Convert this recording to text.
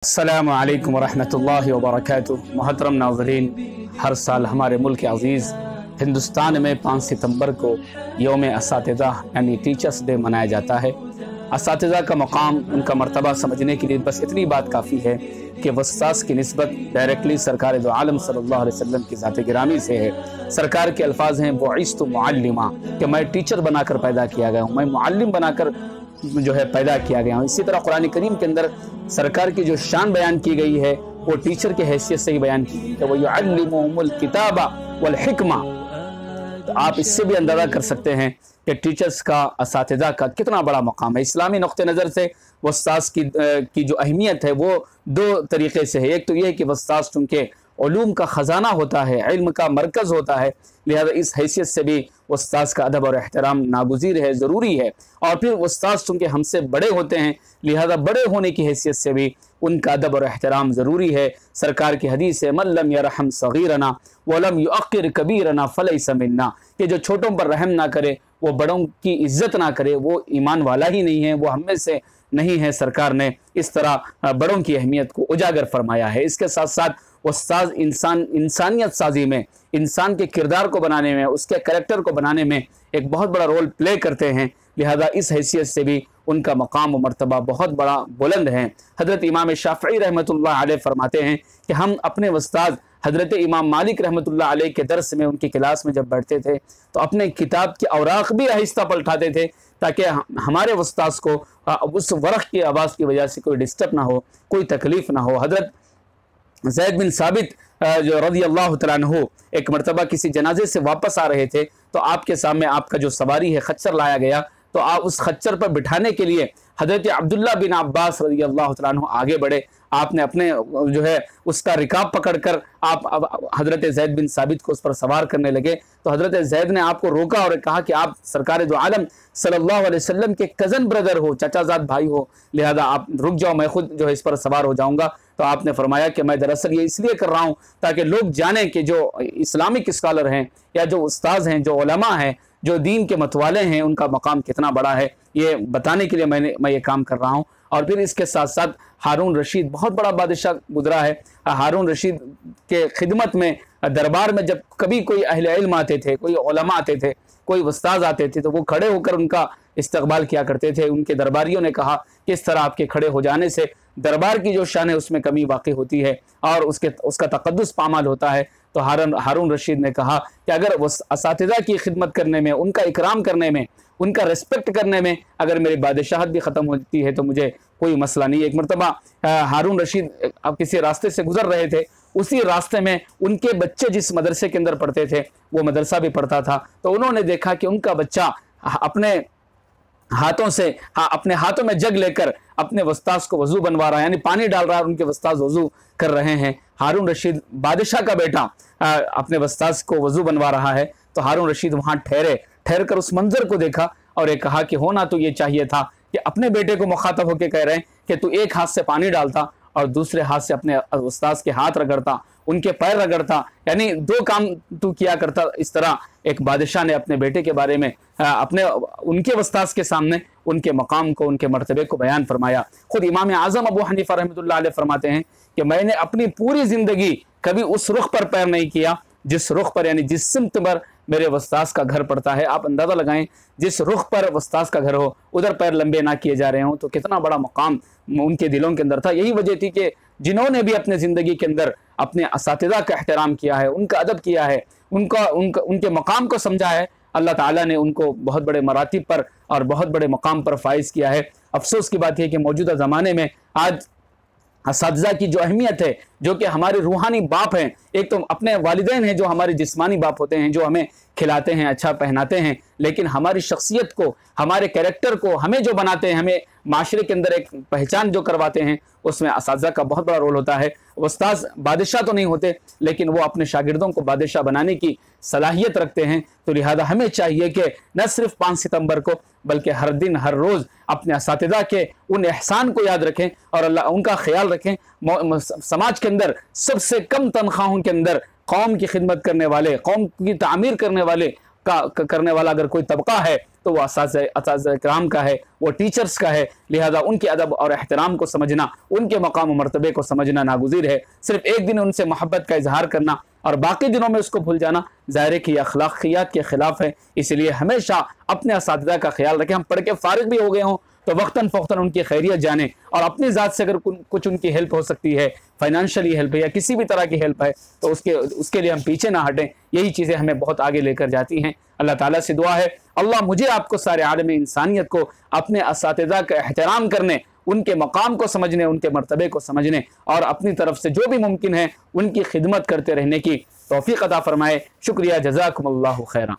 अस्सलामु अलैकुम वरहमतुल्लाहि वबरकातुहू। मोहतरम नाज़रीन, हर साल हमारे मुल्क अज़ीज़ हिंदुस्तान में 5 सितंबर को यौम असातिज़ा यानी टीचर्स डे मनाया जाता है। असातिज़ा का मकाम, उनका मर्तबा समझने के लिए बस इतनी बात काफ़ी है कि वस्ताज़ की निस्बत डायरेक्टली सरकार दो आलम सल्लल्लाहु अलैहि वसल्लम की ज़ात गिरामी से है। सरकार के अल्फाज हैं बुइस्तु मुअल्लिमा, कि मैं टीचर बनाकर पैदा किया गया हूँ, मैं मुअल्लिम बनाकर जो है पैदा किया गया हूँ। इसी तरह कुरान करीम के अंदर सरकार की जो शान बयान की गई है वो टीचर की हैसियत से ही बयान की गई है, वो युअल्लिमुहुमुल किताबा वल हिकमा। तो आप इससे भी अंदाजा कर सकते हैं कि टीचर्स का, असातिज़ा का कितना बड़ा मकाम है। इस्लामी नुक्ते नज़र से वस्ताज़ की जो अहमियत है वो दो तरीके से है। एक तो ये है कि वस्ताज़ चूँकि उलूम का ख़जाना होता है, इल्म का मरकज़ होता है, लिहाजा इस हैसियत से भी उस्ताज़ का अदब और एहतराम नागुज़ीर है, ज़रूरी है। और फिर उस्ताज़ चूँकि हमसे बड़े होते हैं, लिहाजा बड़े होने की हैसियत से भी उनका अदब और एहतराम ज़रूरी है। सरकार की हदीस है, मन लम यरहम सगीरना वलम युअक्किर कबीरना फलैसा मिन्ना, कि जो छोटों पर रहम ना करे, वो बड़ों की इज्जत ना करे, वो ईमान वाला ही नहीं है, वो हम में से नहीं है। सरकार ने इस तरह बड़ों की अहमियत को उजागर फरमाया है। इसके साथ साथ उस्ताद इंसानियत साजी में, इंसान के किरदार को बनाने में, उसके करैक्टर को बनाने में एक बहुत बड़ा रोल प्ले करते हैं। लिहाजा इस हैसियत से भी उनका मकाम और मर्तबा बहुत बड़ा बुलंद है। हज़रत इमाम शाफ़िई रहमतुल्लाह अलैह फरमाते हैं कि हम अपने उस्ताद हज़रत इमाम मालिक रहमतुल्लाह अलैह के दर्स में, उनकी क्लास में जब बैठते थे तो अपने किताब के औराक भी आहिस्ता पलटाते थे ताकि हमारे उस्ताद को उस वरक़ की आवाज़ की वजह से कोई डिस्टर्ब ना हो, कोई तकलीफ़ ना हो। हज़रत ज़ैद बिन साबित जो रज़ी अल्लाह तआला अन्हु एक मरतबा किसी जनाजे से वापस आ रहे थे तो आपके सामने आपका जो सवारी है खच्चर लाया गया, तो आप उस खच्चर पर बिठाने के लिए हज़रत अब्दुल्ला बिन अब्बास रज़ी अल्लाह तआला अन्हु आगे बढ़े। आपने अपने जो है उसका रिकाब पकड़कर आप हज़रत ज़ैद बिन साबित को उस पर सवार करने लगे, तो हज़रत ज़ैद ने आपको रोका और कहा कि आप सरकार दो आलम सल्लल्लाहु अलैहि वसल्लम के कज़न ब्रदर हो, चाचाजाद भाई हो, लिहाजा आप रुक जाओ, मैं खुद जो है इस पर सवार हो जाऊँगा। तो आपने फरमाया कि मैं दरअसल ये इसलिए कर रहा हूँ ताकि लोग जानें कि जो इस्लामिक स्कॉलर हैं या जो उस्ताद हैं, जो उलमा हैं, जो दीन के मतवाले हैं, उनका मकाम कितना बड़ा है, ये बताने के लिए मैं ये काम कर रहा हूँ। और फिर इसके साथ साथ हारून रशीद बहुत बड़ा बादशाह गुजरा है। हारून रशीद के खिदमत में दरबार में जब कभी कोई अहले इल्म आते थे, कोई उलमा आते थे, कोई उस्ताद आते थे, तो वो खड़े होकर उनका इस्तकबाल किया करते थे। उनके दरबारियों ने कहा कि इस तरह आपके खड़े हो जाने से दरबार की जो शान है उसमें कमी वाक़ई होती है और उसका तक़द्दुस पामाल होता है। तो हारून रशीद ने कहा कि अगर वो असातिज़ा की खिदमत करने में, उनका इकराम करने में, उनका रिस्पेक्ट करने में अगर मेरी बादशाहत भी ख़त्म होती है तो मुझे कोई मसला नहीं। एक मरतबा हारून रशीद अब किसी रास्ते से गुजर रहे थे, उसी रास्ते में उनके बच्चे जिस मदरसे के अंदर पढ़ते थे वो मदरसा भी पढ़ता था, तो उन्होंने देखा कि उनका बच्चा अपने हाथों में जग लेकर अपने उस्ताद को वज़ू बनवा रहा है, यानी पानी डाल रहा है, उनके उस्ताद वज़ू कर रहे हैं। हारून रशीद बादशाह का बेटा अपने उस्ताद को वज़ू बनवा रहा है, तो हारून रशीद वहाँ ठहर कर उस मंजर को देखा और ये कहा कि होना तो ये चाहिए था कि अपने बेटे को मुखातब होकर कह रहे हैं कि तू एक हाथ से पानी डालता और दूसरे हाथ से अपने उस्ताद के हाथ रगड़ता, उनके पैर रगड़ता, यानी दो काम तू किया करता। इस तरह एक बादशाह ने अपने बेटे के बारे में उनके उस्ताद के सामने उनके मकाम को, उनके मर्तबे को बयान फरमाया। खुद इमाम आज़म अबू हनीफा रहमतुल्लाह अलैह फरमाते हैं कि मैंने अपनी पूरी ज़िंदगी कभी उस रुख पर पैर नहीं किया जिस रुख पर, यानी जिस सिमत पर मेरे उस्ताद का घर पड़ता है। आप अंदाज़ा लगाएं, जिस रुख पर उस्ताद का घर हो उधर पैर लंबे ना किए जा रहे हों, तो कितना बड़ा मकाम उनके दिलों के अंदर था। यही वजह थी कि जिन्होंने भी अपने ज़िंदगी के अंदर अपने असातिज़ा का एहतराम किया है, उनका अदब किया है, उनके मकाम को समझा है, अल्लाह ताला ने उनको बहुत बड़े मरातिब पर और बहुत बड़े मकाम पर फाइज किया है। अफसोस की बात यह कि मौजूदा ज़माने में आज असातिज़ा की जो अहमियत है, जो कि हमारे रूहानी बाप हैं, एक तो अपने वालिदैन हैं जो हमारे जिस्मानी बाप होते हैं, जो हमें खिलाते हैं, अच्छा पहनाते हैं, लेकिन हमारी शख्सियत को, हमारे कैरेक्टर को, हमें जो बनाते हैं, हमें माशरे के अंदर एक पहचान जो करवाते हैं, उसमें असातिज़ा का बहुत बड़ा रोल होता है। उस्ताद बादशाह तो नहीं होते, लेकिन वो अपने शागिर्दों को बादशाह बनाने की सलाहियत रखते हैं। तो लिहाजा हमें चाहिए कि न सिर्फ 5 सितंबर को बल्कि हर दिन, हर रोज़ अपने असातिज़ा के उन एहसान को याद रखें और अल्लाह उनका ख्याल रखें। समाज के अंदर सबसे कम तनख्वाहों के अंदर कौम की खिदमत करने वाले, कौम की तामीर करने वाला अगर कोई तबका है तो वो असातिज़ा किराम का है, वो टीचर्स का है। लिहाजा उनके अदब और एहतराम को समझना, उनके मकाम व मर्तबे को समझना नागुज़ीर है। सिर्फ एक दिन उनसे मोहब्बत का इजहार करना और बाकी दिनों में उसको भूल जाना ज़ाहिर है कि अखलाकियात के ख़िलाफ़ है। इसलिए हमेशा अपने असातिज़ा का ख्याल रखें। हम पढ़ के फ़ारिग भी हो गए हों तो वक्तन फ़ौक्तन उनकी खैरियत जाने, और अपनी ज़ात से अगर कुछ उनकी हेल्प हो सकती है, फाइनेंशियली हेल्प है या किसी भी तरह की हेल्प है, तो उसके लिए हम पीछे ना हटें। यही चीज़ें हमें बहुत आगे लेकर जाती हैं। अल्लाह ताला से दुआ है, अल्लाह मुझे आपको सारे आलम इंसानियत को अपने असातिज़ा का एहतराम करने, उनके मकाम को समझने, उनके मर्तबे को समझने और अपनी तरफ से जो भी मुमकिन है उनकी खिदमत करते रहने की तौफीक अता फरमाए। शुक्रिया, जज़ाकुमुल्लाहु खैरा।